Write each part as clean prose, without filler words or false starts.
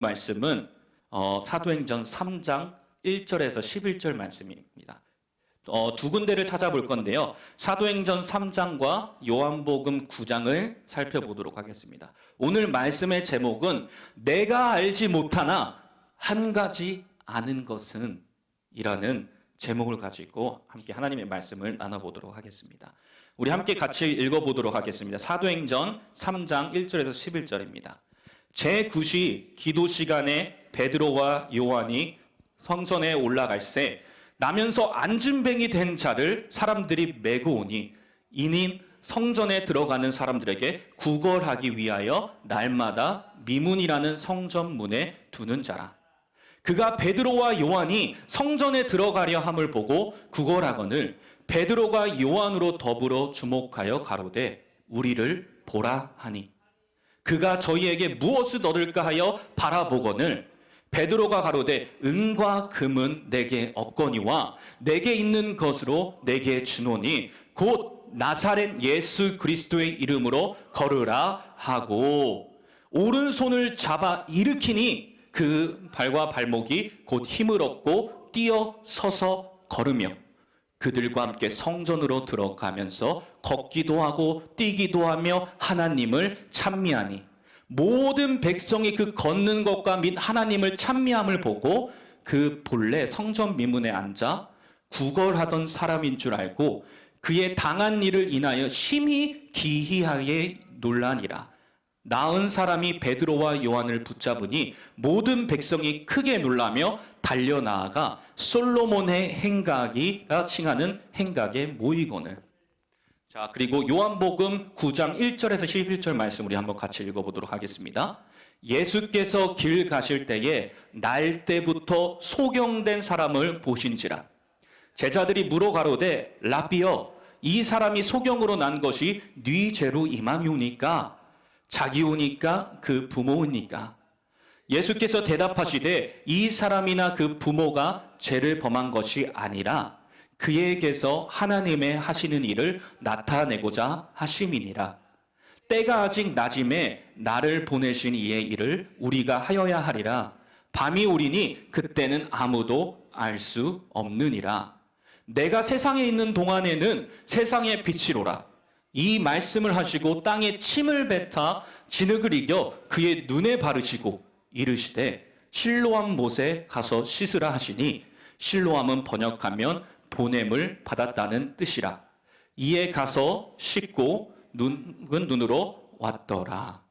말씀은 사도행전 3장 1절에서 11절 말씀입니다. 두 군데를 찾아볼 건데요. 사도행전 3장과 요한복음 9장을 살펴보도록 하겠습니다. 오늘 말씀의 제목은 내가 알지 못하나 한 가지 아는 것은 이라는 제목을 가지고 함께 하나님의 말씀을 나눠보도록 하겠습니다. 우리 함께 같이 읽어보도록 하겠습니다. 사도행전 3장 1절에서 11절입니다. 제9시 기도 시간에 베드로와 요한이 성전에 올라갈새 나면서 안진뱅이 된 자를 사람들이 메고 오니 이는 성전에 들어가는 사람들에게 구걸하기 위하여 날마다 미문이라는 성전 문에 두는 자라. 그가 베드로와 요한이 성전에 들어가려 함을 보고 구걸하거늘 베드로가 요한으로 더불어 주목하여 가로되 우리를 보라 하니 그가 저희에게 무엇을 얻을까 하여 바라보거늘 베드로가 가로되 은과 금은 내게 없거니와 내게 있는 것으로 내게 주노니 곧 나사렛 예수 그리스도의 이름으로 걸으라 하고 오른손을 잡아 일으키니 그 발과 발목이 곧 힘을 얻고 뛰어 서서 걸으며 그들과 함께 성전으로 들어가면서 걷기도 하고 뛰기도 하며 하나님을 찬미하니 모든 백성이 그 걷는 것과 및 하나님을 찬미함을 보고 그 본래 성전 미문에 앉아 구걸하던 사람인 줄 알고 그의 당한 일을 인하여 심히 기이하게 놀라니라. 나은 사람이 베드로와 요한을 붙잡으니 모든 백성이 크게 놀라며 달려나아가 솔로몬의 행각이라 칭하는 행각에 모이거늘. 자, 그리고 요한복음 9장 1절에서 11절 말씀 우리 한번 같이 읽어보도록 하겠습니다. 예수께서 길 가실 때에 날 때부터 소경된 사람을 보신지라. 제자들이 물어 가로되 라비여 이 사람이 소경으로 난 것이 네 죄로 임함이오니까 자기 오니까 그 부모니까. 예수께서 대답하시되 이 사람이나 그 부모가 죄를 범한 것이 아니라 그에게서 하나님의 하시는 일을 나타내고자 하심이니라. 때가 아직 낮임에 나를 보내신 이의 일을 우리가 하여야 하리라. 밤이 오리니 그때는 아무도 알 수 없느니라. 내가 세상에 있는 동안에는 세상의 빛이로라. 이 말씀을 하시고 땅에 침을 뱉어 진흙을 이겨 그의 눈에 바르시고 이르시되 실로암 못에 가서 씻으라 하시니 실로암은 번역하면 보냄을 받았다는 뜻이라. 이에 가서 씻고 눈은 눈으로 왔더라.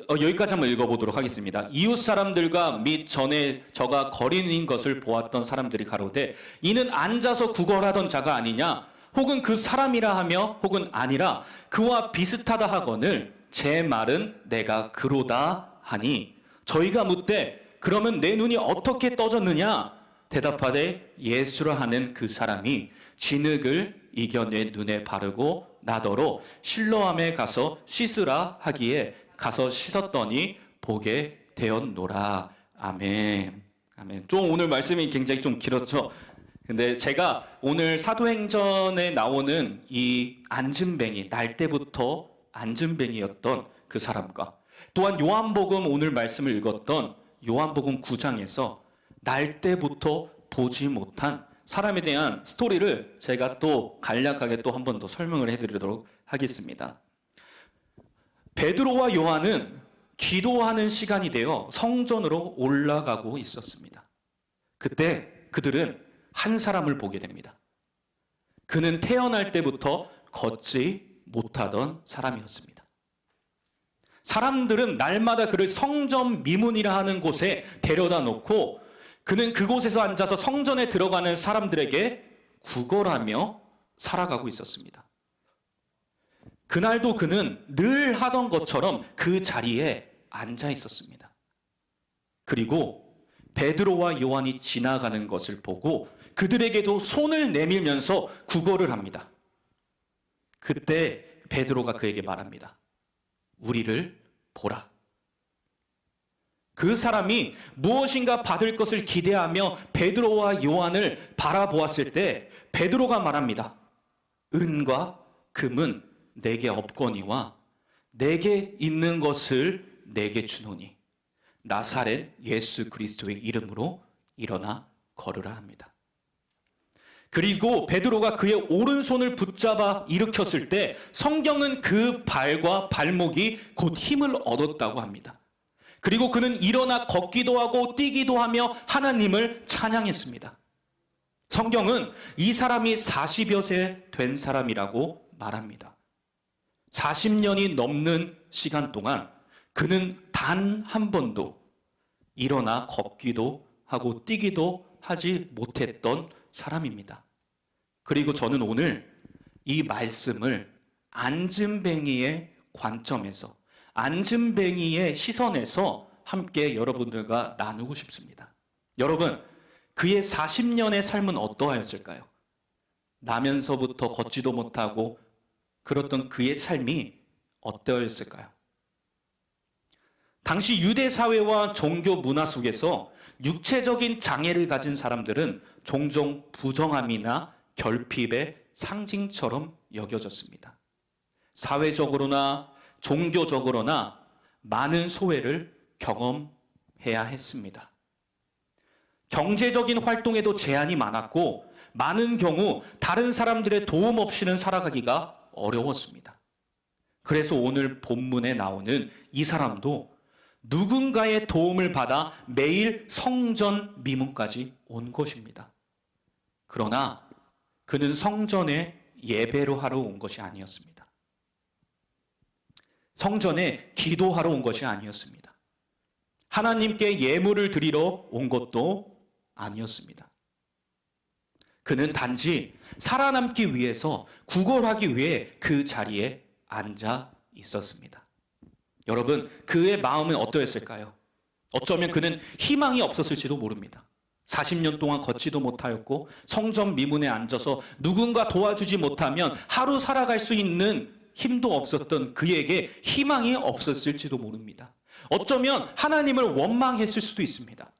여기까지 한번 읽어보도록 하겠습니다. 이웃 사람들과 및 전에 저가 거린인 것을 보았던 사람들이 가로되 이는 앉아서 구걸하던 자가 아니냐 혹은 그 사람이라 하며 혹은 아니라 그와 비슷하다 하거늘 제 말은 내가 그로다 하니 저희가 묻되 그러면 내 눈이 어떻게 떠졌느냐 대답하되 예수라 하는 그 사람이 진흙을 이겨 내 눈에 바르고 나더러 실로암에 가서 씻으라 하기에 가서 씻었더니 보게 되었노라. 아멘. 아멘. 좀 오늘 말씀이 굉장히 좀 길었죠. 근데 제가 오늘 사도행전에 나오는 이 안진뱅이, 날 때부터 안진뱅이였던 그 사람과 또한 요한복음 오늘 말씀을 읽었던 요한복음 9장에서 날 때부터 보지 못한 사람에 대한 스토리를 제가 또 간략하게 또 한 번 더 설명을 해드리도록 하겠습니다. 베드로와 요한은 기도하는 시간이 되어 성전으로 올라가고 있었습니다. 그때 그들은 한 사람을 보게 됩니다. 그는 태어날 때부터 걷지 못하던 사람이었습니다. 사람들은 날마다 그를 성전 미문이라 하는 곳에 데려다 놓고 그는 그곳에서 앉아서 성전에 들어가는 사람들에게 구걸하며 살아가고 있었습니다. 그날도 그는 늘 하던 것처럼 그 자리에 앉아 있었습니다. 그리고 베드로와 요한이 지나가는 것을 보고 그들에게도 손을 내밀면서 구걸을 합니다. 그때 베드로가 그에게 말합니다. 우리를 보라. 그 사람이 무엇인가 받을 것을 기대하며 베드로와 요한을 바라보았을 때 베드로가 말합니다. 은과 금은 내게 없거니와 내게 있는 것을 내게 주노니 나사렛 예수 그리스도의 이름으로 일어나 걸으라 합니다. 그리고 베드로가 그의 오른손을 붙잡아 일으켰을 때 성경은 그 발과 발목이 곧 힘을 얻었다고 합니다. 그리고 그는 일어나 걷기도 하고 뛰기도 하며 하나님을 찬양했습니다. 성경은 이 사람이 40여 세 된 사람이라고 말합니다. 40년이 넘는 시간 동안 그는 단 한 번도 일어나 걷기도 하고 뛰기도 하지 못했던 사람입니다. 그리고 저는 오늘 이 말씀을 앉은뱅이의 관점에서, 앉은뱅이의 시선에서 함께 여러분들과 나누고 싶습니다. 여러분, 그의 40년의 삶은 어떠하였을까요? 나면서부터 걷지도 못하고 그랬던 그의 삶이 어떠했을까요? 당시 유대 사회와 종교 문화 속에서 육체적인 장애를 가진 사람들은 종종 부정함이나 결핍의 상징처럼 여겨졌습니다. 사회적으로나 종교적으로나 많은 소외를 경험해야 했습니다. 경제적인 활동에도 제한이 많았고 많은 경우 다른 사람들의 도움 없이는 살아가기가 어려웠습니다. 그래서 오늘 본문에 나오는 이 사람도 누군가의 도움을 받아 매일 성전 미문까지 온 것입니다. 그러나 그는 성전에 예배로 하러 온 것이 아니었습니다. 성전에 기도하러 온 것이 아니었습니다. 하나님께 예물을 드리러 온 것도 아니었습니다. 그는 단지 살아남기 위해서, 구걸하기 위해 그 자리에 앉아 있었습니다. 여러분, 그의 마음은 어떠했을까요? 어쩌면 그는 희망이 없었을지도 모릅니다. 40년 동안 걷지도 못하였고 성전 미문에 앉아서 누군가 도와주지 못하면 하루 살아갈 수 있는 힘도 없었던 그에게 희망이 없었을지도 모릅니다. 어쩌면 하나님을 원망했을 수도 있습니다.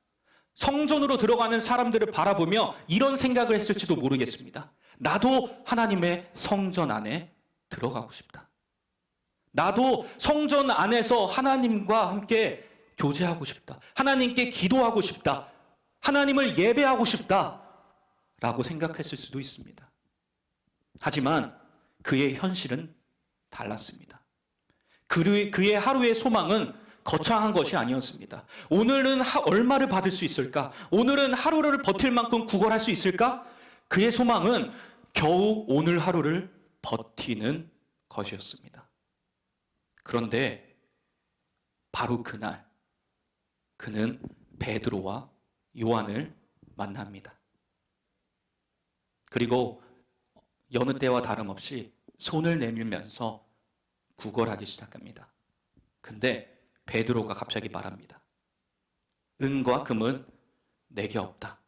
성전으로 들어가는 사람들을 바라보며 이런 생각을 했을지도 모르겠습니다. 나도 하나님의 성전 안에 들어가고 싶다. 나도 성전 안에서 하나님과 함께 교제하고 싶다. 하나님께 기도하고 싶다. 하나님을 예배하고 싶다. 라고 생각했을 수도 있습니다. 하지만 그의 현실은 달랐습니다. 그의 하루의 소망은 거창한 것이 아니었습니다. 오늘은 얼마를 받을 수 있을까? 오늘은 하루를 버틸 만큼 구걸할 수 있을까? 그의 소망은 겨우 오늘 하루를 버티는 것이었습니다. 그런데 바로 그날 그는 베드로와 요한을 만납니다. 그리고 여느 때와 다름없이 손을 내밀면서 구걸하기 시작합니다. 근데 베드로가 갑자기 말합니다. 은과 금은 내게 없다.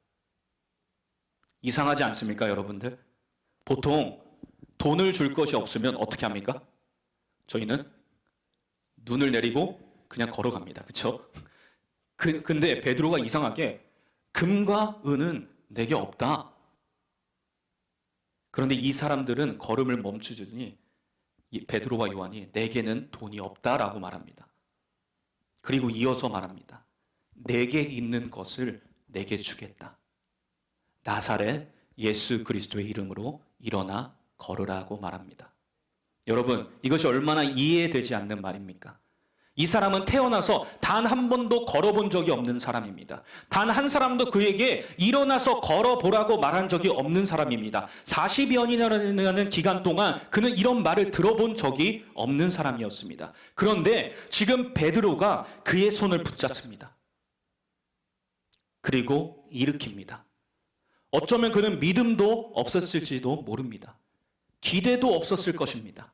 이상하지 않습니까, 여러분들? 보통 돈을 줄 것이 없으면 어떻게 합니까? 저희는 눈을 내리고 그냥 걸어갑니다. 그렇죠? 근데 베드로가 이상하게 금과 은은 내게 없다. 그런데 이 사람들은 걸음을 멈추더니 베드로와 요한이 내게는 돈이 없다라고 말합니다. 그리고 이어서 말합니다. 내게 있는 것을 내게 주겠다. 나사렛 예수 그리스도의 이름으로 일어나 걸으라고 말합니다. 여러분, 이것이 얼마나 이해되지 않는 말입니까? 이 사람은 태어나서 단 한 번도 걸어본 적이 없는 사람입니다. 단 한 사람도 그에게 일어나서 걸어보라고 말한 적이 없는 사람입니다. 40여 년이라는 기간 동안 그는 이런 말을 들어본 적이 없는 사람이었습니다. 그런데 지금 베드로가 그의 손을 붙잡습니다. 그리고 일으킵니다. 어쩌면 그는 믿음도 없었을지도 모릅니다. 기대도 없었을 것입니다.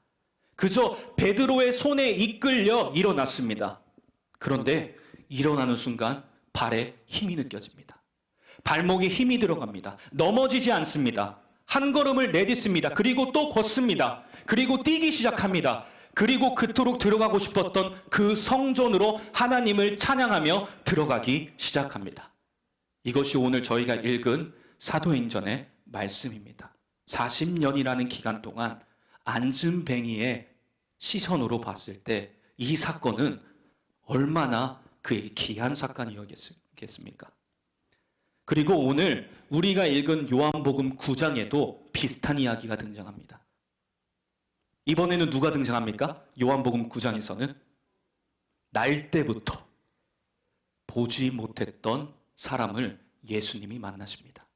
그저 베드로의 손에 이끌려 일어났습니다. 그런데 일어나는 순간 발에 힘이 느껴집니다. 발목에 힘이 들어갑니다. 넘어지지 않습니다. 한 걸음을 내딛습니다. 그리고 또 걷습니다. 그리고 뛰기 시작합니다. 그리고 그토록 들어가고 싶었던 그 성전으로 하나님을 찬양하며 들어가기 시작합니다. 이것이 오늘 저희가 읽은 사도행전의 말씀입니다. 40년이라는 기간 동안 앉은뱅이의 시선으로 봤을 때 이 사건은 얼마나 그의 귀한 사건이었겠습니까? 그리고 오늘 우리가 읽은 요한복음 9장에도 비슷한 이야기가 등장합니다. 이번에는 누가 등장합니까? 요한복음 9장에서는 날 때부터 보지 못했던 사람을 예수님이 만나십니다.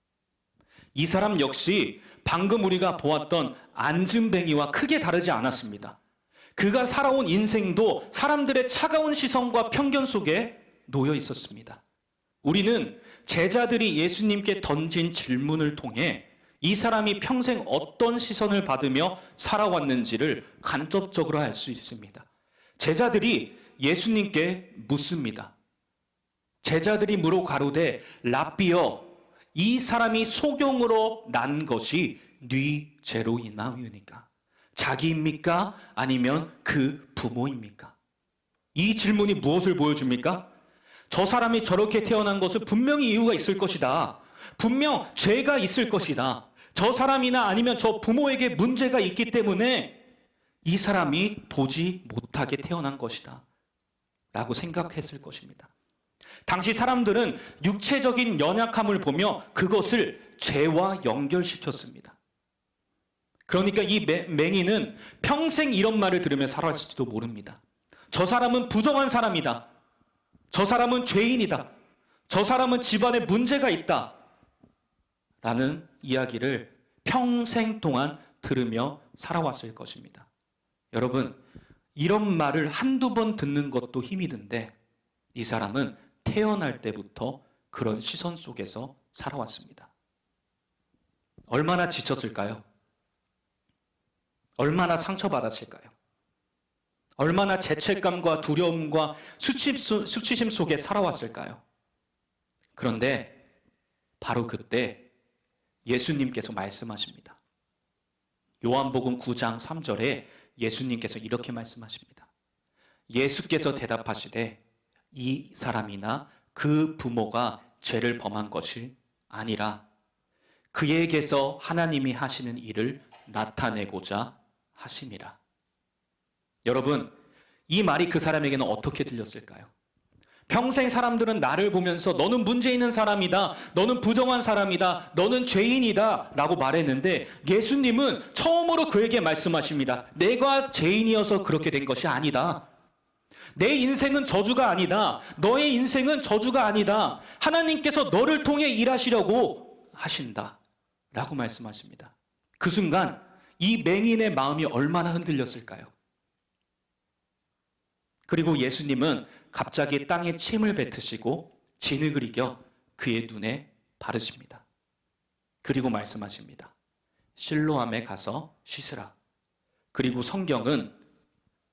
이 사람 역시 방금 우리가 보았던 안진뱅이와 크게 다르지 않았습니다. 그가 살아온 인생도 사람들의 차가운 시선과 편견 속에 놓여 있었습니다. 우리는 제자들이 예수님께 던진 질문을 통해 이 사람이 평생 어떤 시선을 받으며 살아왔는지를 간접적으로 알 수 있습니다. 제자들이 예수님께 묻습니다. 제자들이 물어 가로되 랍비여, 이 사람이 소경으로 난 것이 네 죄로이나이오니까? 자기입니까? 아니면 그 부모입니까? 이 질문이 무엇을 보여줍니까? 저 사람이 저렇게 태어난 것은 분명히 이유가 있을 것이다. 분명 죄가 있을 것이다. 저 사람이나 아니면 저 부모에게 문제가 있기 때문에 이 사람이 보지 못하게 태어난 것이다 라고 생각했을 것입니다. 당시 사람들은 육체적인 연약함을 보며 그것을 죄와 연결시켰습니다. 그러니까 이 맹인은 평생 이런 말을 들으며 살았을지도 모릅니다. 저 사람은 부정한 사람이다. 저 사람은 죄인이다. 저 사람은 집안에 문제가 있다. 라는 이야기를 평생 동안 들으며 살아왔을 것입니다. 여러분, 이런 말을 한두 번 듣는 것도 힘이 든데 이 사람은 태어날 때부터 그런 시선 속에서 살아왔습니다. 얼마나 지쳤을까요? 얼마나 상처받았을까요? 얼마나 죄책감과 두려움과 수치심 속에 살아왔을까요? 그런데 바로 그때 예수님께서 말씀하십니다. 요한복음 9장 3절에 예수님께서 이렇게 말씀하십니다. 예수께서 대답하시되 이 사람이나 그 부모가 죄를 범한 것이 아니라 그에게서 하나님이 하시는 일을 나타내고자 하심이라. 여러분, 이 말이 그 사람에게는 어떻게 들렸을까요? 평생 사람들은 나를 보면서 너는 문제 있는 사람이다, 너는 부정한 사람이다, 너는 죄인이다 라고 말했는데 예수님은 처음으로 그에게 말씀하십니다. 내가 죄인이어서 그렇게 된 것이 아니다. 내 인생은 저주가 아니다. 너의 인생은 저주가 아니다. 하나님께서 너를 통해 일하시려고 하신다 라고 말씀하십니다. 그 순간 이 맹인의 마음이 얼마나 흔들렸을까요? 그리고 예수님은 갑자기 땅에 침을 뱉으시고 진흙을 이겨 그의 눈에 바르십니다. 그리고 말씀하십니다. 실로암에 가서 씻으라. 그리고 성경은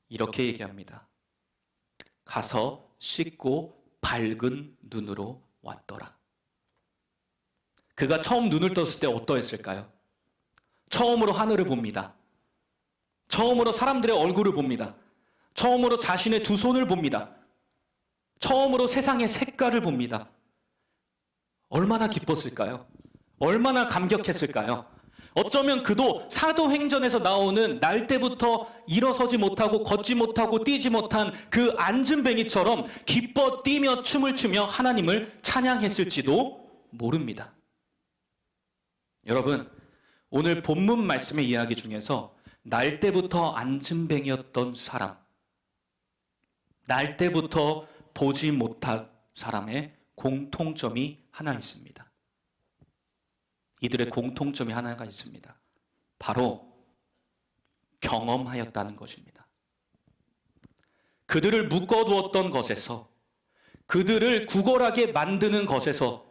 이렇게 얘기합니다. 가서 씻고 밝은 눈으로 왔더라. 그가 처음 눈을 떴을 때 어떠했을까요? 처음으로 하늘을 봅니다. 처음으로 사람들의 얼굴을 봅니다. 처음으로 자신의 두 손을 봅니다. 처음으로 세상의 색깔을 봅니다. 얼마나 기뻤을까요? 얼마나 감격했을까요? 어쩌면 그도 사도행전에서 나오는 날 때부터 일어서지 못하고 걷지 못하고 뛰지 못한 그 안진뱅이처럼 기뻐 뛰며 춤을 추며 하나님을 찬양했을지도 모릅니다. 여러분, 오늘 본문 말씀의 이야기 중에서 날 때부터 안진뱅이였던 사람, 날 때부터 보지 못한 사람의 공통점이 하나 있습니다. 이들의 공통점이 하나가 있습니다. 바로 경험하였다는 것입니다. 그들을 묶어두었던 것에서, 그들을 구걸하게 만드는 것에서,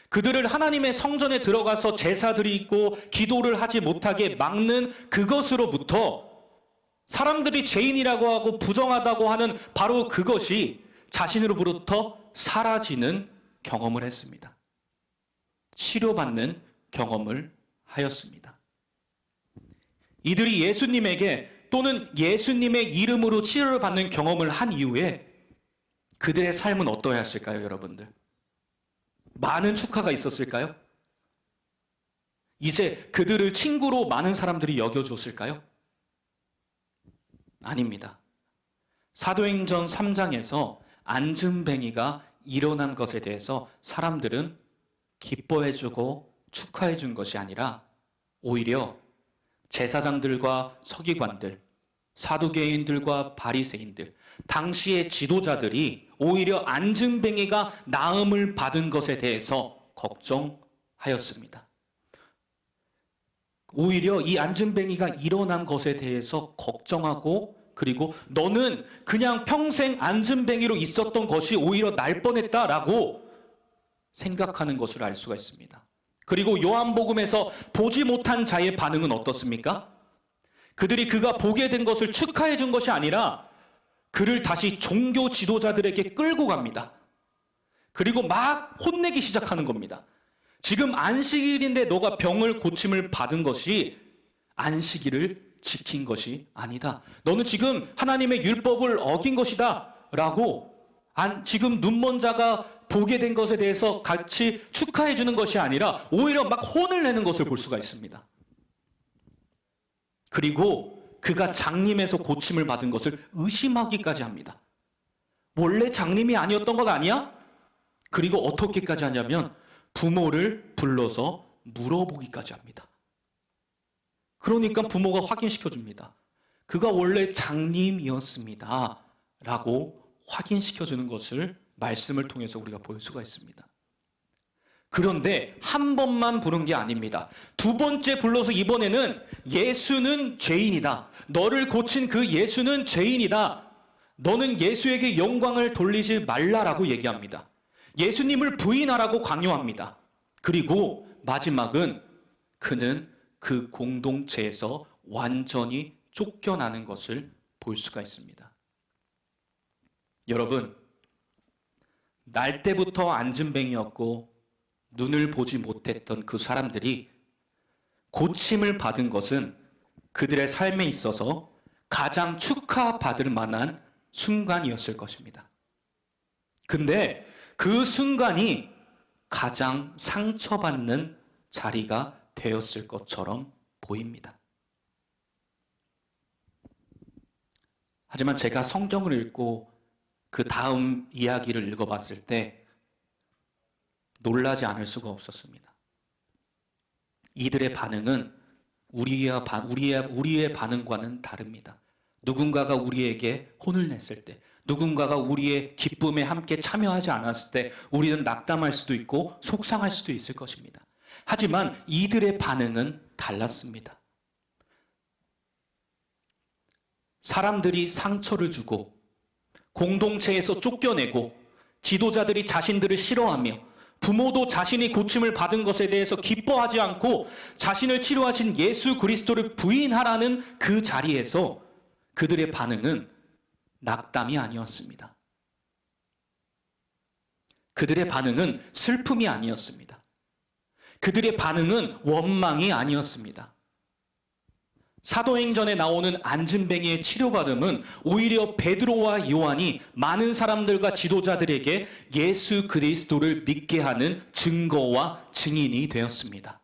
그들을 하나님의 성전에 들어가서 제사 드리고 기도를 하지 못하게 막는 그것으로부터 사람들이 죄인이라고 하고 부정하다고 하는 바로 그것이 자신으로부터 사라지는 경험을 했습니다. 치료받는 경험을 하였습니다. 이들이 예수님에게 또는 예수님의 이름으로 치료를 받는 경험을 한 이후에 그들의 삶은 어떠했을까요, 여러분들? 많은 축하가 있었을까요? 이제 그들을 친구로 많은 사람들이 여겨줬을까요? 아닙니다. 사도행전 3장에서 안진뱅이가 일어난 것에 대해서 사람들은 기뻐해주고 축하해준 것이 아니라 오히려 제사장들과 서기관들, 사두개인들과 바리새인들, 당시의 지도자들이 오히려 안진뱅이가 나음을 받은 것에 대해서 걱정하였습니다. 오히려 이 안진뱅이가 일어난 것에 대해서 걱정하고, 그리고 너는 그냥 평생 안진뱅이로 있었던 것이 오히려 날 뻔했다라고 생각하는 것을 알 수가 있습니다. 그리고 요한복음에서 보지 못한 자의 반응은 어떻습니까? 그들이 그가 보게 된 것을 축하해 준 것이 아니라 그를 다시 종교 지도자들에게 끌고 갑니다. 그리고 막 혼내기 시작하는 겁니다. 지금 안식일인데 너가 병을 고침을 받은 것이 안식일을 지킨 것이 아니다. 너는 지금 하나님의 율법을 어긴 것이다 라고 지금 눈먼 자가 보게 된 것에 대해서 같이 축하해 주는 것이 아니라 오히려 막 혼을 내는 것을 볼 수가 있습니다. 그리고 그가 장님에서 고침을 받은 것을 의심하기까지 합니다. 원래 장님이 아니었던 것 아니야? 그리고 어떻게까지 하냐면 부모를 불러서 물어보기까지 합니다. 그러니까 부모가 확인시켜 줍니다. 그가 원래 장님이었습니다 라고 확인시켜 주는 것을 말씀을 통해서 우리가 볼 수가 있습니다. 그런데 한 번만 부른 게 아닙니다. 두 번째 불러서 이번에는 예수는 죄인이다. 너를 고친 그 예수는 죄인이다. 너는 예수에게 영광을 돌리지 말라라고 얘기합니다. 예수님을 부인하라고 강요합니다. 그리고 마지막은 그는 그 공동체에서 완전히 쫓겨나는 것을 볼 수가 있습니다. 여러분, 날 때부터 안진뱅이였고 눈을 보지 못했던 그 사람들이 고침을 받은 것은 그들의 삶에 있어서 가장 축하받을 만한 순간이었을 것입니다. 근데 그 순간이 가장 상처받는 자리가 되었을 것처럼 보입니다. 하지만 제가 성경을 읽고 그 다음 이야기를 읽어봤을 때 놀라지 않을 수가 없었습니다. 이들의 반응은 우리의 반응과는 다릅니다. 누군가가 우리에게 혼을 냈을 때, 누군가가 우리의 기쁨에 함께 참여하지 않았을 때 우리는 낙담할 수도 있고 속상할 수도 있을 것입니다. 하지만 이들의 반응은 달랐습니다. 사람들이 상처를 주고 공동체에서 쫓겨내고 지도자들이 자신들을 싫어하며 부모도 자신이 고침을 받은 것에 대해서 기뻐하지 않고 자신을 치료하신 예수 그리스도를 부인하라는 그 자리에서 그들의 반응은 낙담이 아니었습니다. 그들의 반응은 슬픔이 아니었습니다. 그들의 반응은 원망이 아니었습니다. 사도행전에 나오는 안진뱅이의 치료받음은 오히려 베드로와 요한이 많은 사람들과 지도자들에게 예수 그리스도를 믿게 하는 증거와 증인이 되었습니다.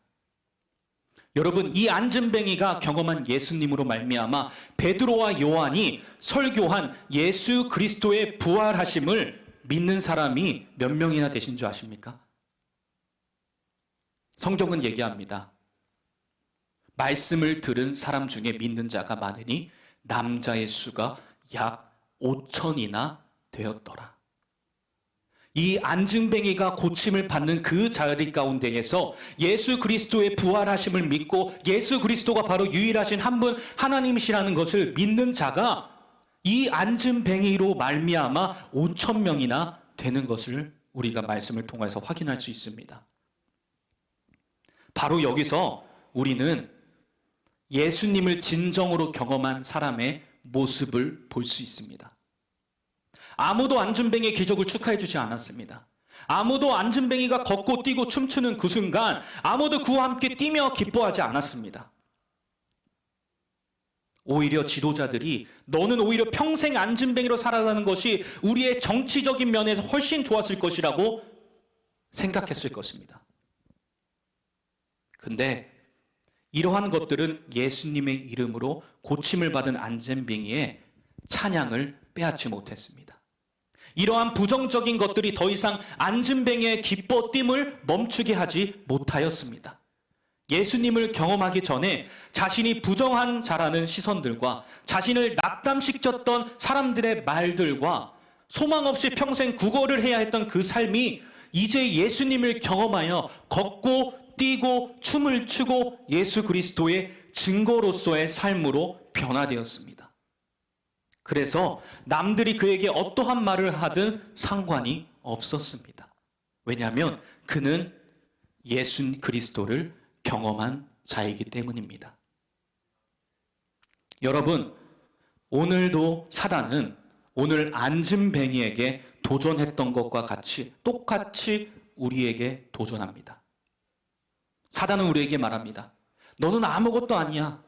여러분, 이 안진뱅이가 경험한 예수님으로 말미암아 베드로와 요한이 설교한 예수 그리스도의 부활하심을 믿는 사람이 몇 명이나 되신 줄 아십니까? 성경은 얘기합니다. 말씀을 들은 사람 중에 믿는 자가 많으니 남자의 수가 약 5천이나 되었더라. 이 안진뱅이가 고침을 받는 그 자리 가운데에서 예수 그리스도의 부활하심을 믿고 예수 그리스도가 바로 유일하신 한 분 하나님이시라는 것을 믿는 자가 이 안진뱅이로 말미암아 5천 명이나 되는 것을 우리가 말씀을 통해서 확인할 수 있습니다. 바로 여기서 우리는 예수님을 진정으로 경험한 사람의 모습을 볼 수 있습니다. 아무도 안진뱅이의 기적을 축하해 주지 않았습니다. 아무도 안진뱅이가 걷고 뛰고 춤추는 그 순간 아무도 그와 함께 뛰며 기뻐하지 않았습니다. 오히려 지도자들이 너는 오히려 평생 안진뱅이로 살아가는 것이 우리의 정치적인 면에서 훨씬 좋았을 것이라고 생각했을 것입니다. 근데 이러한 것들은 예수님의 이름으로 고침을 받은 안진뱅이의 찬양을 빼앗지 못했습니다. 이러한 부정적인 것들이 더 이상 안진뱅이의 기뻐 뛸을 멈추게 하지 못하였습니다. 예수님을 경험하기 전에 자신이 부정한 자라는 시선들과 자신을 낙담시켰던 사람들의 말들과 소망 없이 평생 구걸을 해야 했던 그 삶이 이제 예수님을 경험하여 걷고 뛰고 춤을 추고 예수 그리스도의 증거로서의 삶으로 변화되었습니다. 그래서 남들이 그에게 어떠한 말을 하든 상관이 없었습니다. 왜냐하면 그는 예수 그리스도를 경험한 자이기 때문입니다. 여러분, 오늘도 사단은 오늘 안진뱅이에게 도전했던 것과 같이 똑같이 우리에게 도전합니다. 사단은 우리에게 말합니다. 너는 아무것도 아니야.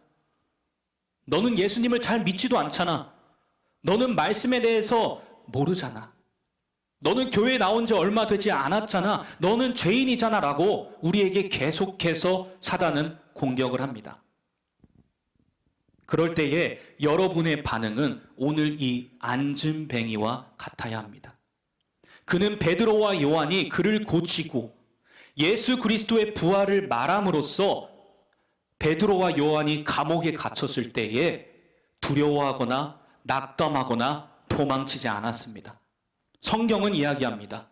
너는 예수님을 잘 믿지도 않잖아. 너는 말씀에 대해서 모르잖아. 너는 교회에 나온 지 얼마 되지 않았잖아. 너는 죄인이잖아 라고 우리에게 계속해서 사단은 공격을 합니다. 그럴 때에 여러분의 반응은 오늘 이 안진뱅이와 같아야 합니다. 그는 베드로와 요한이 그를 고치고 예수 그리스도의 부활을 말함으로써 베드로와 요한이 감옥에 갇혔을 때에 두려워하거나 낙담하거나 도망치지 않았습니다. 성경은 이야기합니다.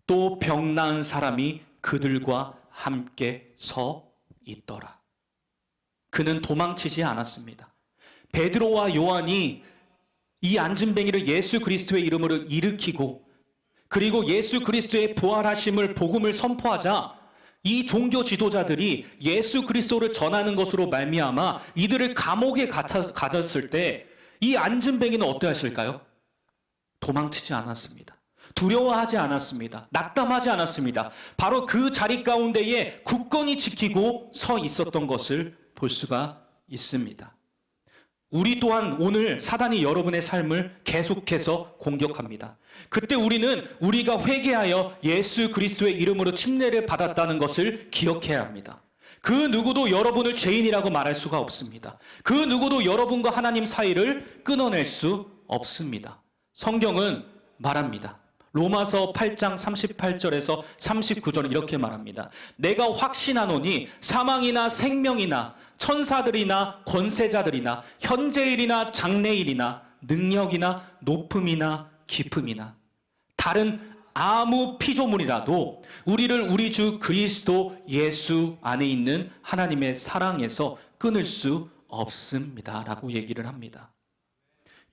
또 병 나은 사람이 그들과 함께 서 있더라. 그는 도망치지 않았습니다. 베드로와 요한이 이 안진뱅이를 예수 그리스도의 이름으로 일으키고 그리고 예수 그리스도의 부활하심을 복음을 선포하자 이 종교 지도자들이 예수 그리스도를 전하는 것으로 말미암아 이들을 감옥에 갇혔을 때 이 안진뱅이는 어떠했을까요? 도망치지 않았습니다. 두려워하지 않았습니다. 낙담하지 않았습니다. 바로 그 자리 가운데에 굳건히 지키고 서 있었던 것을 볼 수가 있습니다. 우리 또한 오늘 사단이 여러분의 삶을 계속해서 공격합니다. 그때 우리는 우리가 회개하여 예수 그리스도의 이름으로 침례를 받았다는 것을 기억해야 합니다. 그 누구도 여러분을 죄인이라고 말할 수가 없습니다. 그 누구도 여러분과 하나님 사이를 끊어낼 수 없습니다. 성경은 말합니다. 로마서 8장 38절에서 39절은 이렇게 말합니다. 내가 확신하노니 사망이나 생명이나 천사들이나 권세자들이나 현재일이나 장래일이나 능력이나 높음이나 깊음이나 다른 아무 피조물이라도 우리를 우리 주 그리스도 예수 안에 있는 하나님의 사랑에서 끊을 수 없습니다. 라고 얘기를 합니다.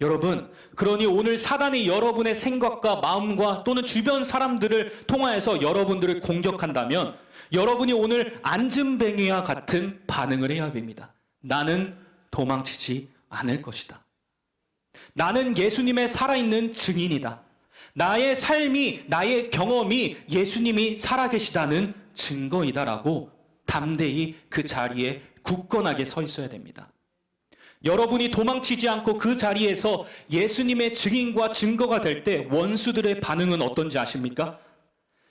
여러분, 그러니 오늘 사단이 여러분의 생각과 마음과 또는 주변 사람들을 통하여서 여러분들을 공격한다면 여러분이 오늘 안진뱅이와 같은 반응을 해야 됩니다. 나는 도망치지 않을 것이다. 나는 예수님의 살아있는 증인이다. 나의 삶이, 나의 경험이 예수님이 살아계시다는 증거이다라고 담대히 그 자리에 굳건하게 서 있어야 됩니다. 여러분이 도망치지 않고 그 자리에서 예수님의 증인과 증거가 될 때 원수들의 반응은 어떤지 아십니까?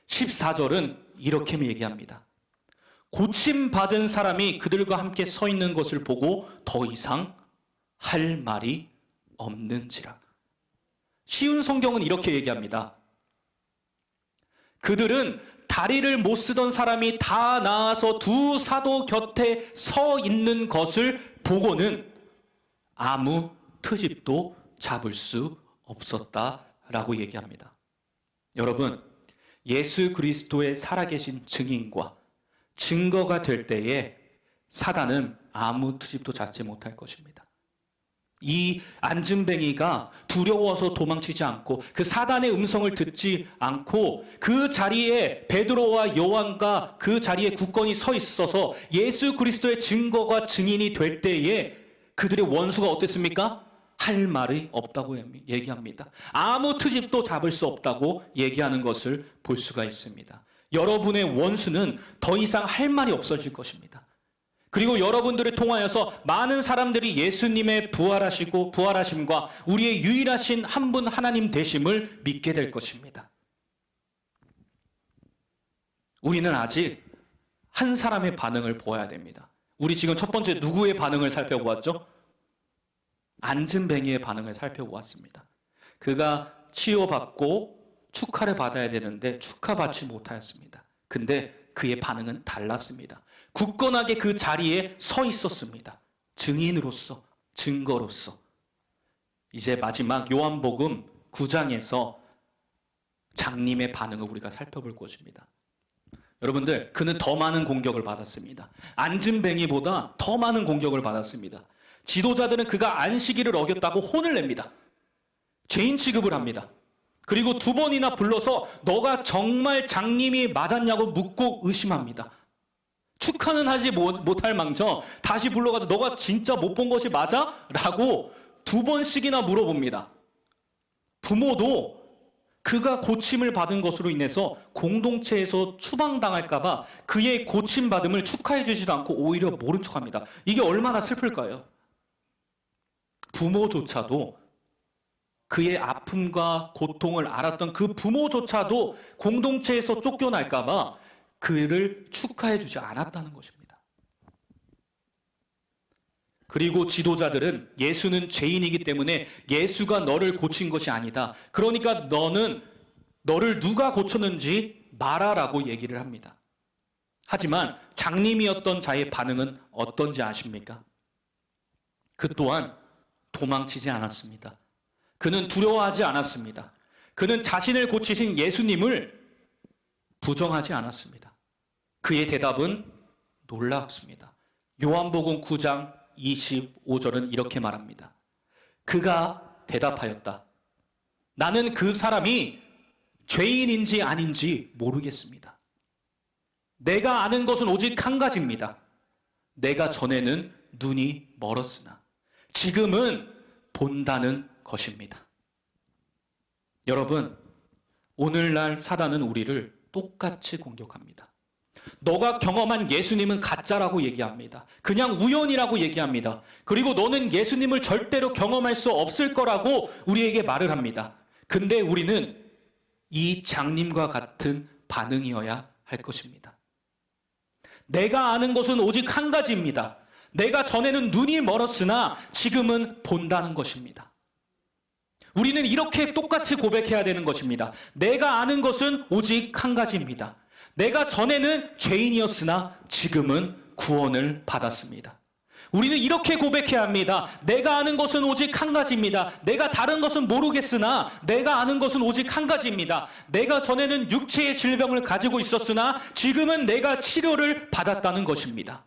14절은 이렇게 얘기합니다. 고침받은 사람이 그들과 함께 서 있는 것을 보고 더 이상 할 말이 없는지라. 쉬운 성경은 이렇게 얘기합니다. 그들은 다리를 못 쓰던 사람이 다 나아서 두 사도 곁에 서 있는 것을 보고는 아무 트집도 잡을 수 없었다라고 얘기합니다. 여러분, 예수 그리스도의 살아계신 증인과 증거가 될 때에 사단은 아무 트집도 잡지 못할 것입니다. 이 안진뱅이가 두려워서 도망치지 않고 그 사단의 음성을 듣지 않고 그 자리에 베드로와 요한과 그 자리에 굳건히 서 있어서 예수 그리스도의 증거가 증인이 될 때에 그들의 원수가 어땠습니까? 할 말이 없다고 얘기합니다. 아무 트집도 잡을 수 없다고 얘기하는 것을 볼 수가 있습니다. 여러분의 원수는 더 이상 할 말이 없어질 것입니다. 그리고 여러분들을 통하여서 많은 사람들이 예수님의 부활하심과 우리의 유일하신 한 분 하나님 되심을 믿게 될 것입니다. 우리는 아직 한 사람의 반응을 보아야 됩니다. 우리 지금 첫 번째 누구의 반응을 살펴보았죠? 안진뱅이의 반응을 살펴보았습니다. 그가 치유받고 축하를 받아야 되는데 축하받지 못하였습니다. 근데 그의 반응은 달랐습니다. 굳건하게 그 자리에 서 있었습니다. 증인으로서, 증거로서. 이제 마지막 요한복음 9장에서 장님의 반응을 우리가 살펴볼 것입니다. 여러분들, 그는 더 많은 공격을 받았습니다. 안진뱅이보다 더 많은 공격을 받았습니다. 지도자들은 그가 안식일을 어겼다고 혼을 냅니다. 죄인 취급을 합니다. 그리고 2번이나 불러서 너가 정말 장님이 맞았냐고 묻고 의심합니다. 축하는 하지 못할 망정 다시 불러가지고 너가 진짜 못 본 것이 맞아? 라고 2번씩이나 물어봅니다. 부모도 그가 고침을 받은 것으로 인해서 공동체에서 추방당할까봐 그의 고침받음을 축하해 주지도 않고 오히려 모른 척합니다. 이게 얼마나 슬플까요? 부모조차도 그의 아픔과 고통을 알았던 그 부모조차도 공동체에서 쫓겨날까봐 그를 축하해 주지 않았다는 것입니다. 그리고 지도자들은 예수는 죄인이기 때문에 예수가 너를 고친 것이 아니다. 그러니까 너를 누가 고쳤는지 말하라고 얘기를 합니다. 하지만 장님이었던 자의 반응은 어떤지 아십니까? 그 또한 도망치지 않았습니다. 그는 두려워하지 않았습니다. 그는 자신을 고치신 예수님을 부정하지 않았습니다. 그의 대답은 놀랍습니다. 요한복음 9장 25절은 이렇게 말합니다. 그가 대답하였다. 나는 그 사람이 죄인인지 아닌지 모르겠습니다. 내가 아는 것은 오직 한 가지입니다. 내가 전에는 눈이 멀었으나 지금은 본다는 것입니다. 여러분, 오늘날 사단은 우리를 똑같이 공격합니다. 너가 경험한 예수님은 가짜라고 얘기합니다. 그냥 우연이라고 얘기합니다. 그리고 너는 예수님을 절대로 경험할 수 없을 거라고 우리에게 말을 합니다. 근데 우리는 이 장님과 같은 반응이어야 할 것입니다. 내가 아는 것은 오직 한 가지입니다. 내가 전에는 눈이 멀었으나 지금은 본다는 것입니다. 우리는 이렇게 똑같이 고백해야 되는 것입니다. 내가 아는 것은 오직 한 가지입니다. 내가 전에는 죄인이었으나 지금은 구원을 받았습니다. 우리는 이렇게 고백해야 합니다. 내가 아는 것은 오직 한 가지입니다. 내가 다른 것은 모르겠으나 내가 아는 것은 오직 한 가지입니다. 내가 전에는 육체의 질병을 가지고 있었으나 지금은 내가 치료를 받았다는 것입니다.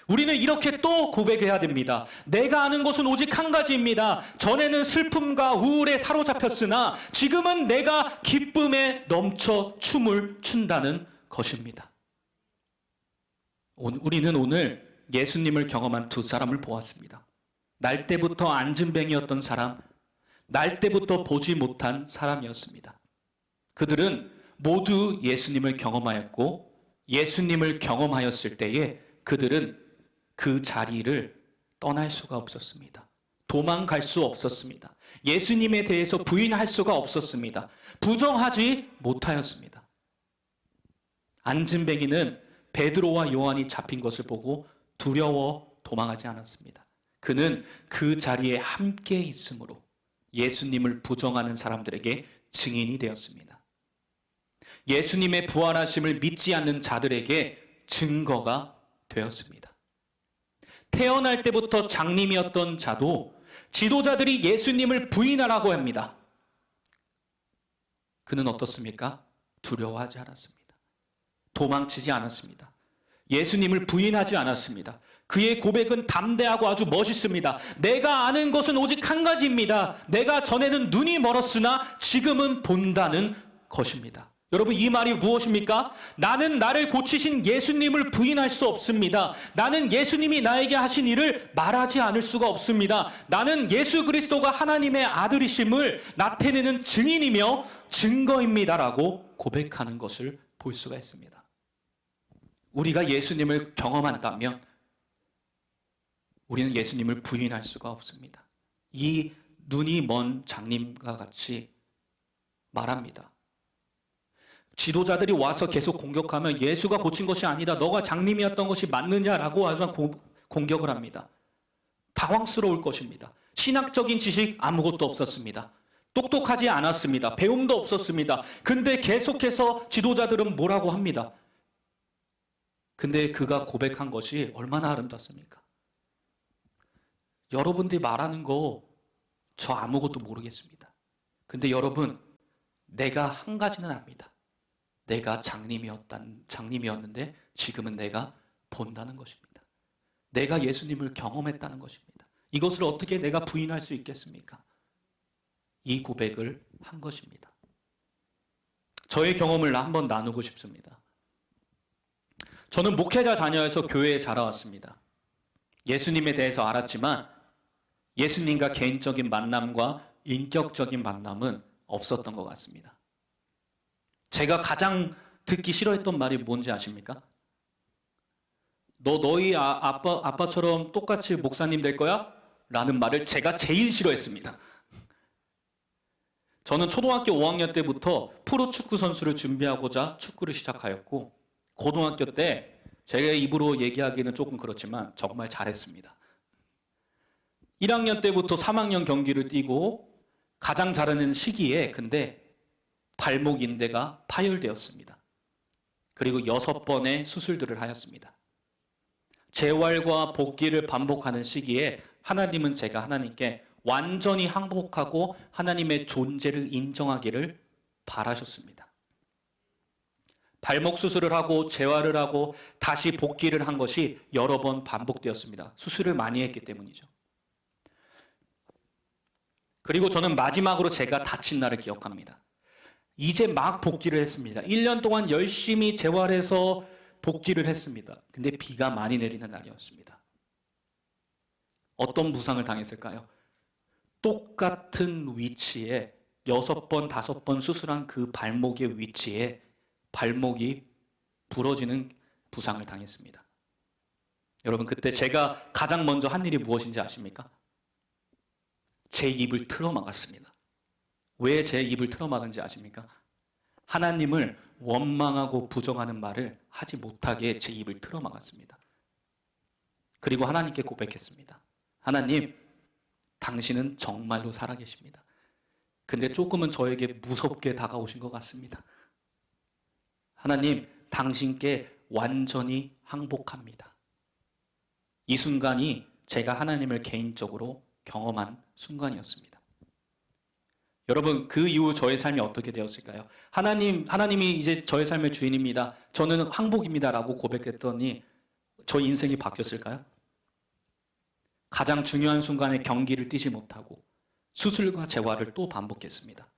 우리는 이렇게 또 고백해야 됩니다. 내가 아는 것은 오직 한 가지입니다. 전에는 슬픔과 우울에 사로잡혔으나 지금은 내가 기쁨에 넘쳐 춤을 춘다는 것입니다. 우리는 오늘 예수님을 경험한 두 사람을 보았습니다. 날 때부터 안진뱅이였던 사람, 날 때부터 보지 못한 사람이었습니다. 그들은 모두 예수님을 경험하였고 예수님을 경험하였을 때에 그들은 그 자리를 떠날 수가 없었습니다. 도망갈 수 없었습니다. 예수님에 대해서 부인할 수가 없었습니다. 부정하지 못하였습니다. 안진뱅이는 베드로와 요한이 잡힌 것을 보고 두려워 도망하지 않았습니다. 그는 그 자리에 함께 있음으로 예수님을 부정하는 사람들에게 증인이 되었습니다. 예수님의 부활하심을 믿지 않는 자들에게 증거가 되었습니다. 태어날 때부터 장님이었던 자도 지도자들이 예수님을 부인하라고 합니다. 그는 어떻습니까? 두려워하지 않았습니다. 도망치지 않았습니다. 예수님을 부인하지 않았습니다. 그의 고백은 담대하고 아주 멋있습니다. 내가 아는 것은 오직 한 가지입니다. 내가 전에는 눈이 멀었으나 지금은 본다는 것입니다. 여러분, 이 말이 무엇입니까? 나는 나를 고치신 예수님을 부인할 수 없습니다. 나는 예수님이 나에게 하신 일을 말하지 않을 수가 없습니다. 나는 예수 그리스도가 하나님의 아들이심을 나타내는 증인이며 증거입니다라고 고백하는 것을 볼 수가 있습니다. 우리가 예수님을 경험한다면 우리는 예수님을 부인할 수가 없습니다. 이 눈이 먼 장님과 같이 말합니다. 지도자들이 와서 계속 공격하면 예수가 고친 것이 아니다. 너가 장님이었던 것이 맞느냐라고 하지만 공격을 합니다. 당황스러울 것입니다. 신학적인 지식 아무것도 없었습니다. 똑똑하지 않았습니다. 배움도 없었습니다. 근데 계속해서 지도자들은 뭐라고 합니다. 근데 그가 고백한 것이 얼마나 아름답습니까? 여러분들이 말하는 거 저 아무것도 모르겠습니다. 근데 여러분, 내가 한 가지는 압니다. 내가 장님이었는데 지금은 내가 본다는 것입니다. 내가 예수님을 경험했다는 것입니다. 이것을 어떻게 내가 부인할 수 있겠습니까? 이 고백을 한 것입니다. 저의 경험을 한번 나누고 싶습니다. 저는 목회자 자녀에서 교회에 자라왔습니다. 예수님에 대해서 알았지만 예수님과 개인적인 만남과 인격적인 만남은 없었던 것 같습니다. 제가 가장 듣기 싫어했던 말이 뭔지 아십니까? 너 너희 아빠처럼 똑같이 목사님 될 거야? 라는 말을 제가 제일 싫어했습니다. 저는 초등학교 5학년 때부터 프로축구 선수를 준비하고자 축구를 시작하였고, 고등학교 때 제가 입으로 얘기하기는 조금 그렇지만 정말 잘했습니다. 1학년 때부터 3학년 경기를 뛰고 가장 잘하는 시기에 근데 발목 인대가 파열되었습니다. 그리고 6번의 수술들을 하였습니다. 재활과 복귀를 반복하는 시기에 하나님은 제가 하나님께 완전히 항복하고 하나님의 존재를 인정하기를 바라셨습니다. 발목 수술을 하고 재활을 하고 다시 복귀를 한 것이 여러 번 반복되었습니다. 수술을 많이 했기 때문이죠. 그리고 저는 마지막으로 제가 다친 날을 기억합니다. 이제 막 복귀를 했습니다. 1년 동안 열심히 재활해서 복귀를 했습니다. 근데 비가 많이 내리는 날이었습니다. 어떤 부상을 당했을까요? 똑같은 위치에 6번, 5번 수술한 그 발목의 위치에 발목이 부러지는 부상을 당했습니다. 여러분, 그때 제가 가장 먼저 한 일이 무엇인지 아십니까? 제 입을 틀어막았습니다. 왜 제 입을 틀어막은지 아십니까? 하나님을 원망하고 부정하는 말을 하지 못하게 제 입을 틀어막았습니다. 그리고 하나님께 고백했습니다. 하나님, 당신은 정말로 살아계십니다. 근데 조금은 저에게 무섭게 다가오신 것 같습니다. 하나님, 당신께 완전히 항복합니다. 이 순간이 제가 하나님을 개인적으로 경험한 순간이었습니다. 여러분, 그 이후 저의 삶이 어떻게 되었을까요? 하나님이 이제 저의 삶의 주인입니다. 저는 항복입니다. 라고 고백했더니 저 인생이 바뀌었을까요? 가장 중요한 순간에 경기를 뛰지 못하고 수술과 재활을 또 반복했습니다.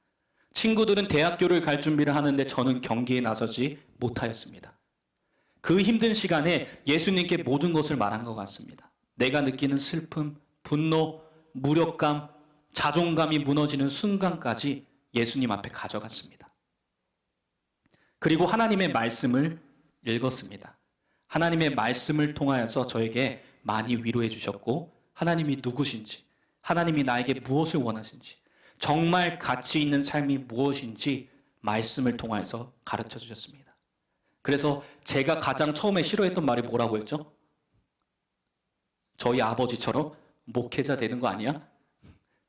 친구들은 대학교를 갈 준비를 하는데 저는 경기에 나서지 못하였습니다. 그 힘든 시간에 예수님께 모든 것을 말한 것 같습니다. 내가 느끼는 슬픔, 분노, 무력감, 자존감이 무너지는 순간까지 예수님 앞에 가져갔습니다. 그리고 하나님의 말씀을 읽었습니다. 하나님의 말씀을 통하여서 저에게 많이 위로해 주셨고, 하나님이 누구신지, 하나님이 나에게 무엇을 원하신지, 정말 가치 있는 삶이 무엇인지 말씀을 통해서 가르쳐 주셨습니다. 그래서 제가 가장 처음에 싫어했던 말이 뭐라고 했죠? 저희 아버지처럼 목회자 되는 거 아니야?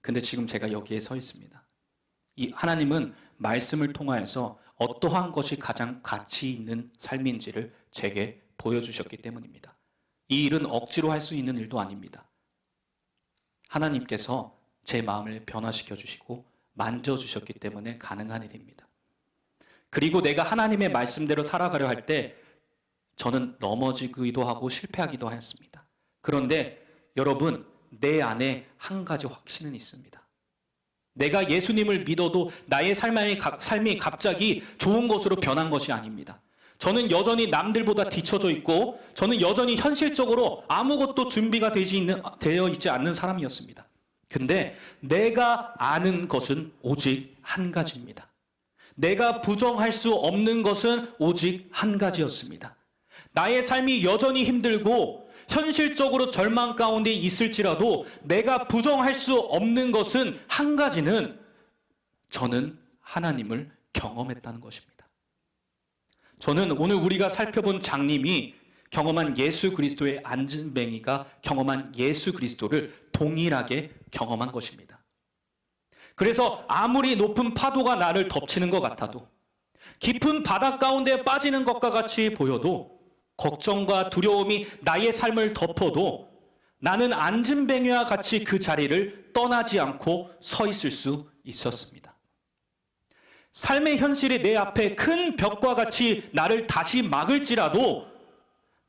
근데 지금 제가 여기에 서 있습니다. 이 하나님은 말씀을 통하여서 어떠한 것이 가장 가치 있는 삶인지를 제게 보여주셨기 때문입니다. 이 일은 억지로 할 수 있는 일도 아닙니다. 하나님께서 제 마음을 변화시켜 주시고 만져주셨기 때문에 가능한 일입니다. 그리고 내가 하나님의 말씀대로 살아가려 할 때 저는 넘어지기도 하고 실패하기도 하였습니다. 그런데 여러분, 내 안에 한 가지 확신은 있습니다. 내가 예수님을 믿어도 나의 삶이 갑자기 좋은 것으로 변한 것이 아닙니다. 저는 여전히 남들보다 뒤처져 있고 저는 여전히 현실적으로 아무것도 준비가 되어 있지 않는 사람이었습니다. 근데 내가 아는 것은 오직 한 가지입니다. 내가 부정할 수 없는 것은 오직 한 가지였습니다. 나의 삶이 여전히 힘들고 현실적으로 절망 가운데 있을지라도 내가 부정할 수 없는 것은 한 가지는 저는 하나님을 경험했다는 것입니다. 저는 오늘 우리가 살펴본 장님이 경험한 예수 그리스도의 안진뱅이가 경험한 예수 그리스도를 동일하게 경험한 것입니다. 그래서 아무리 높은 파도가 나를 덮치는 것 같아도, 깊은 바다 가운데 빠지는 것과 같이 보여도, 걱정과 두려움이 나의 삶을 덮어도 나는 안진뱅이와 같이 그 자리를 떠나지 않고 서 있을 수 있었습니다. 삶의 현실이 내 앞에 큰 벽과 같이 나를 다시 막을지라도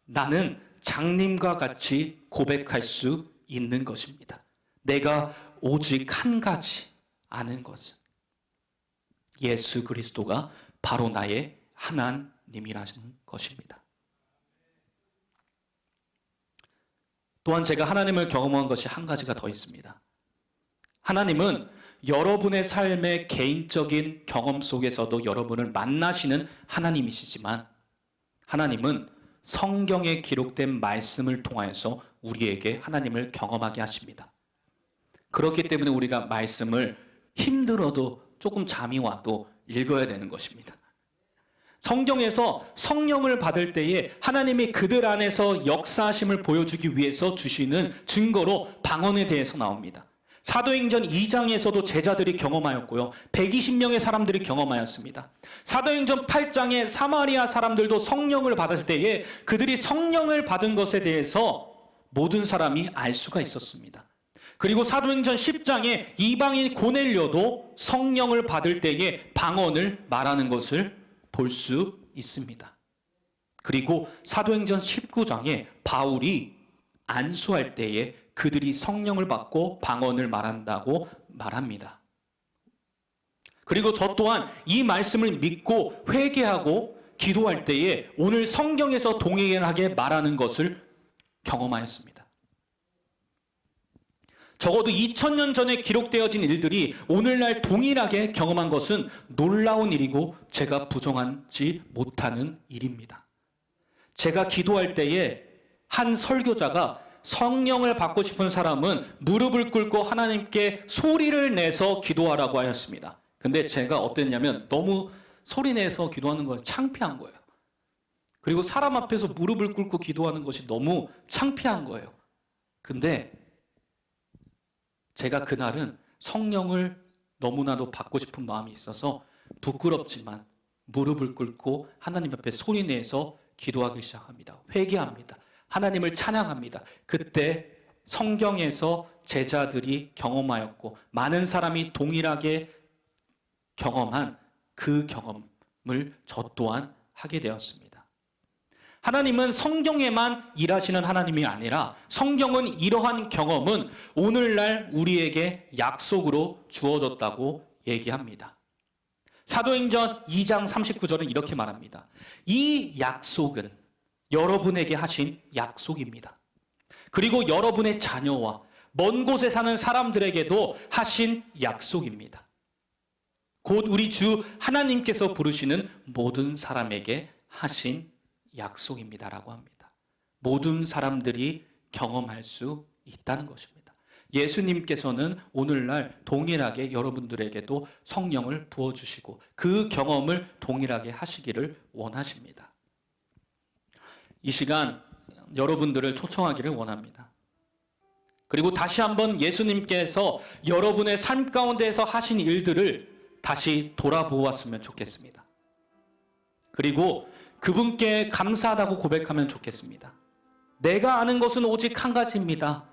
나는 장님과 같이 고백할 수 있는 것입니다. 내가 오직 한 가지 아는 것은 예수 그리스도가 바로 나의 하나님이라는 것입니다. 또한 제가 하나님을 경험한 것이 한 가지가 더 있습니다. 하나님은 여러분의 삶의 개인적인 경험 속에서도 여러분을 만나시는 하나님이시지만, 하나님은 성경에 기록된 말씀을 통하여서 우리에게 하나님을 경험하게 하십니다. 그렇기 때문에 우리가 말씀을 힘들어도 조금 잠이 와도 읽어야 되는 것입니다. 성경에서 성령을 받을 때에 하나님이 그들 안에서 역사하심을 보여주기 위해서 주시는 증거로 방언에 대해서 나옵니다. 사도행전 2장에서도 제자들이 경험하였고요. 120명의 사람들이 경험하였습니다. 사도행전 8장에 사마리아 사람들도 성령을 받을 때에 그들이 성령을 받은 것에 대해서 모든 사람이 알 수가 있었습니다. 그리고 사도행전 10장에 이방인 고넬료도 성령을 받을 때에 방언을 말하는 것을 볼 수 있습니다. 그리고 사도행전 19장에 바울이 안수할 때에 그들이 성령을 받고 방언을 말한다고 말합니다. 그리고 저 또한 이 말씀을 믿고 회개하고 기도할 때에 오늘 성경에서 동일하게 말하는 것을 경험하였습니다. 적어도 2000년 전에 기록되어진 일들이 오늘날 동일하게 경험한 것은 놀라운 일이고 제가 부정하지 못하는 일입니다. 제가 기도할 때에 한 설교자가 성령을 받고 싶은 사람은 무릎을 꿇고 하나님께 소리를 내서 기도하라고 하였습니다. 근데 제가 어땠냐면 너무 소리 내서 기도하는 건 창피한 거예요. 그리고 사람 앞에서 무릎을 꿇고 기도하는 것이 너무 창피한 거예요. 근데 제가 그날은 성령을 너무나도 받고 싶은 마음이 있어서 부끄럽지만 무릎을 꿇고 하나님 앞에 소리 내서 기도하기 시작합니다. 회개합니다. 하나님을 찬양합니다. 그때 성경에서 제자들이 경험하였고 많은 사람이 동일하게 경험한 그 경험을 저 또한 하게 되었습니다. 하나님은 성경에만 일하시는 하나님이 아니라 성경은 이러한 경험은 오늘날 우리에게 약속으로 주어졌다고 얘기합니다. 사도행전 2장 39절은 이렇게 말합니다. 이 약속은 여러분에게 하신 약속입니다. 그리고 여러분의 자녀와 먼 곳에 사는 사람들에게도 하신 약속입니다. 곧 우리 주 하나님께서 부르시는 모든 사람에게 하신 약속입니다라고 합니다. 모든 사람들이 경험할 수 있다는 것입니다. 예수님께서는 오늘날 동일하게 여러분들에게도 성령을 부어주시고 그 경험을 동일하게 하시기를 원하십니다. 이 시간 여러분들을 초청하기를 원합니다. 그리고 다시 한번 예수님께서 여러분의 삶 가운데에서 하신 일들을 다시 돌아보았으면 좋겠습니다. 그리고 그분께 감사하다고 고백하면 좋겠습니다. 내가 아는 것은 오직 한 가지입니다.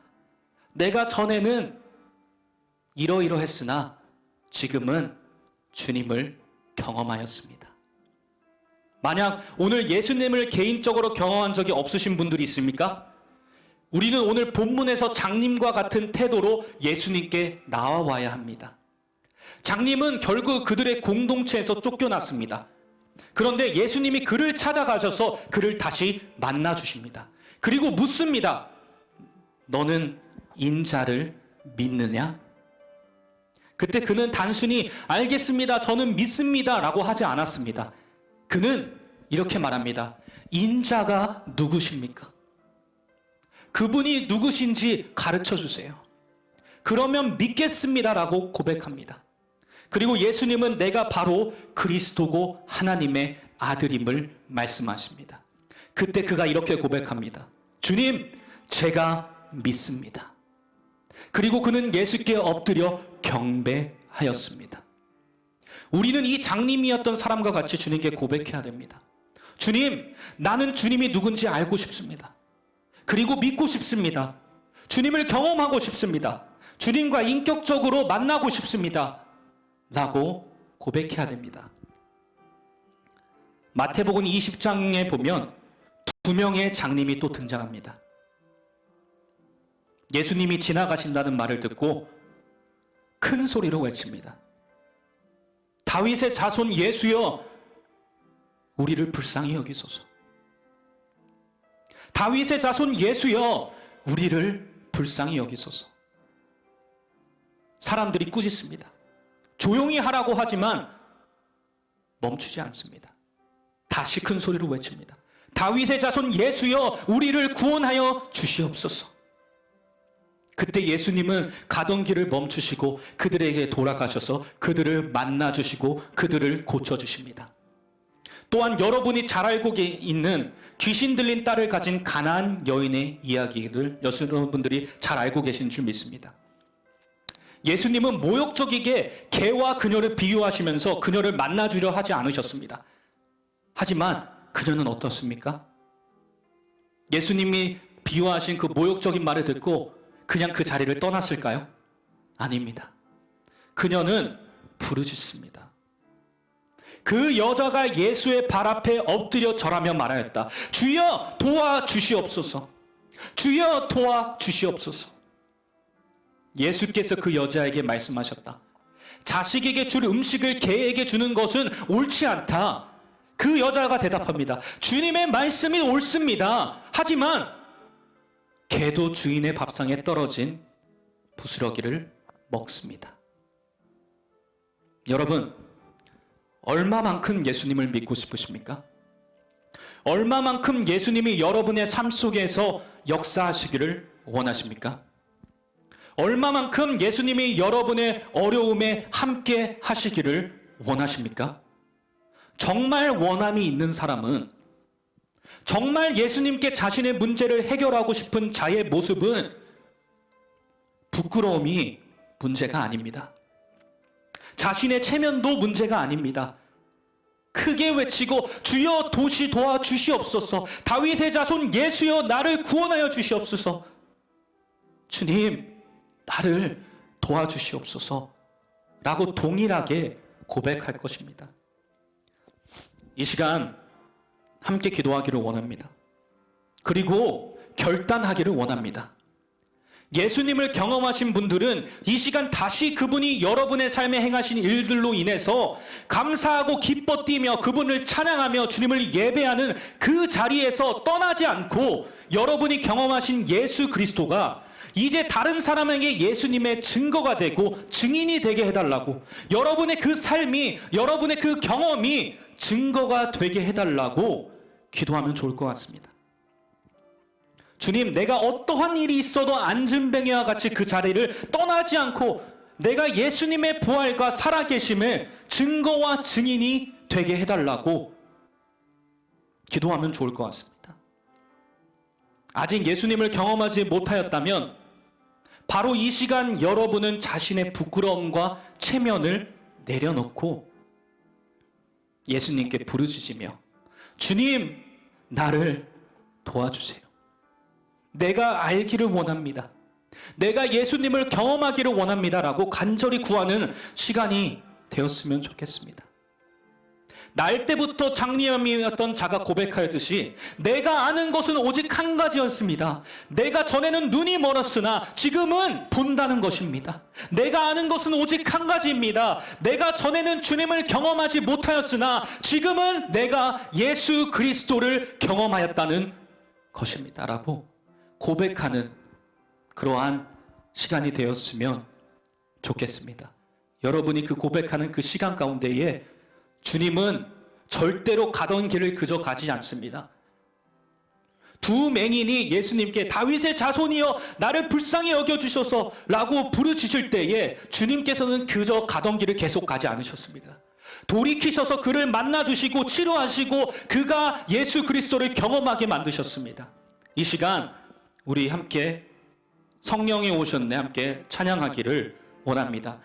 내가 전에는 이러이러했으나 지금은 주님을 경험하였습니다. 만약 오늘 예수님을 개인적으로 경험한 적이 없으신 분들이 있습니까? 우리는 오늘 본문에서 장님과 같은 태도로 예수님께 나와와야 합니다. 장님은 결국 그들의 공동체에서 쫓겨났습니다. 그런데 예수님이 그를 찾아가셔서 그를 다시 만나 주십니다. 그리고 묻습니다. 너는 인자를 믿느냐? 그때 그는 단순히 알겠습니다. 저는 믿습니다. 라고 하지 않았습니다. 그는 이렇게 말합니다. 인자가 누구십니까? 그분이 누구신지 가르쳐 주세요. 그러면 믿겠습니다. 라고 고백합니다. 그리고 예수님은 내가 바로 그리스도고 하나님의 아들임을 말씀하십니다. 그때 그가 이렇게 고백합니다. 주님, 제가 믿습니다. 그리고 그는 예수께 엎드려 경배합니다. 하였습니다. 우리는 이 장님이었던 사람과 같이 주님께 고백해야 됩니다. 주님, 나는 주님이 누군지 알고 싶습니다. 그리고 믿고 싶습니다. 주님을 경험하고 싶습니다. 주님과 인격적으로 만나고 싶습니다. 라고 고백해야 됩니다. 마태복음 20장에 보면 두 명의 장님이 또 등장합니다. 예수님이 지나가신다는 말을 듣고 큰 소리로 외칩니다. 다윗의 자손 예수여, 우리를 불쌍히 여기소서. 다윗의 자손 예수여, 우리를 불쌍히 여기소서. 사람들이 꾸짖습니다. 조용히 하라고 하지만 멈추지 않습니다. 다시 큰 소리로 외칩니다. 다윗의 자손 예수여, 우리를 구원하여 주시옵소서. 그때 예수님은 가던 길을 멈추시고 그들에게 돌아가셔서 그들을 만나주시고 그들을 고쳐주십니다. 또한 여러분이 잘 알고 있는 귀신 들린 딸을 가진 가나안 여인의 이야기를 여러분들이 잘 알고 계신 줄 믿습니다. 예수님은 모욕적이게 개와 그녀를 비유하시면서 그녀를 만나주려 하지 않으셨습니다. 하지만 그녀는 어떻습니까? 예수님이 비유하신 그 모욕적인 말을 듣고 그냥 그 자리를 떠났을까요? 아닙니다. 그녀는 부르짖습니다. 그 여자가 예수의 발 앞에 엎드려 절하며 말하였다. 주여 도와주시옵소서. 주여 도와주시옵소서. 예수께서 그 여자에게 말씀하셨다. 자식에게 줄 음식을 개에게 주는 것은 옳지 않다. 그 여자가 대답합니다. 주님의 말씀이 옳습니다. 하지만 개도 주인의 밥상에 떨어진 부스러기를 먹습니다. 여러분, 얼마만큼 예수님을 믿고 싶으십니까? 얼마만큼 예수님이 여러분의 삶 속에서 역사하시기를 원하십니까? 얼마만큼 예수님이 여러분의 어려움에 함께 하시기를 원하십니까? 정말 원함이 있는 사람은, 정말 예수님께 자신의 문제를 해결하고 싶은 자의 모습은 부끄러움이 문제가 아닙니다. 자신의 체면도 문제가 아닙니다. 크게 외치고 주여 도와주시옵소서. 다윗의 자손 예수여, 나를 구원하여 주시옵소서. 주님, 나를 도와주시옵소서 라고 동일하게 고백할 것입니다. 이 시간 함께 기도하기를 원합니다. 그리고 결단하기를 원합니다. 예수님을 경험하신 분들은 이 시간 다시 그분이 여러분의 삶에 행하신 일들로 인해서 감사하고 기뻐 뛰며 그분을 찬양하며 주님을 예배하는 그 자리에서 떠나지 않고 여러분이 경험하신 예수 그리스도가 이제 다른 사람에게 예수님의 증거가 되고 증인이 되게 해달라고, 여러분의 그 삶이, 여러분의 그 경험이 증거가 되게 해달라고 기도하면 좋을 것 같습니다. 주님, 내가 어떠한 일이 있어도 안진뱅이와 같이 그 자리를 떠나지 않고 내가 예수님의 부활과 살아계심의 증거와 증인이 되게 해달라고 기도하면 좋을 것 같습니다. 아직 예수님을 경험하지 못하였다면 바로 이 시간 여러분은 자신의 부끄러움과 체면을 내려놓고 예수님께 부르짖으며 주님, 나를 도와주세요. 내가 알기를 원합니다. 내가 예수님을 경험하기를 원합니다라고 간절히 구하는 시간이 되었으면 좋겠습니다. 날 때부터 장님이었던 자가 고백하였듯이 내가 아는 것은 오직 한 가지였습니다. 내가 전에는 눈이 멀었으나 지금은 본다는 것입니다. 내가 아는 것은 오직 한 가지입니다. 내가 전에는 주님을 경험하지 못하였으나 지금은 내가 예수 그리스도를 경험하였다는 것입니다. 라고 고백하는 그러한 시간이 되었으면 좋겠습니다. 여러분이 그 고백하는 그 시간 가운데에 주님은 절대로 가던 길을 그저 가지 않습니다. 두 맹인이 예수님께 다윗의 자손이여 나를 불쌍히 여겨주셔서 라고 부르짖을 때에 주님께서는 그저 가던 길을 계속 가지 않으셨습니다. 돌이키셔서 그를 만나주시고 치료하시고 그가 예수 그리스도를 경험하게 만드셨습니다. 이 시간 우리 함께 성령이 오셨네 함께 찬양하기를 원합니다.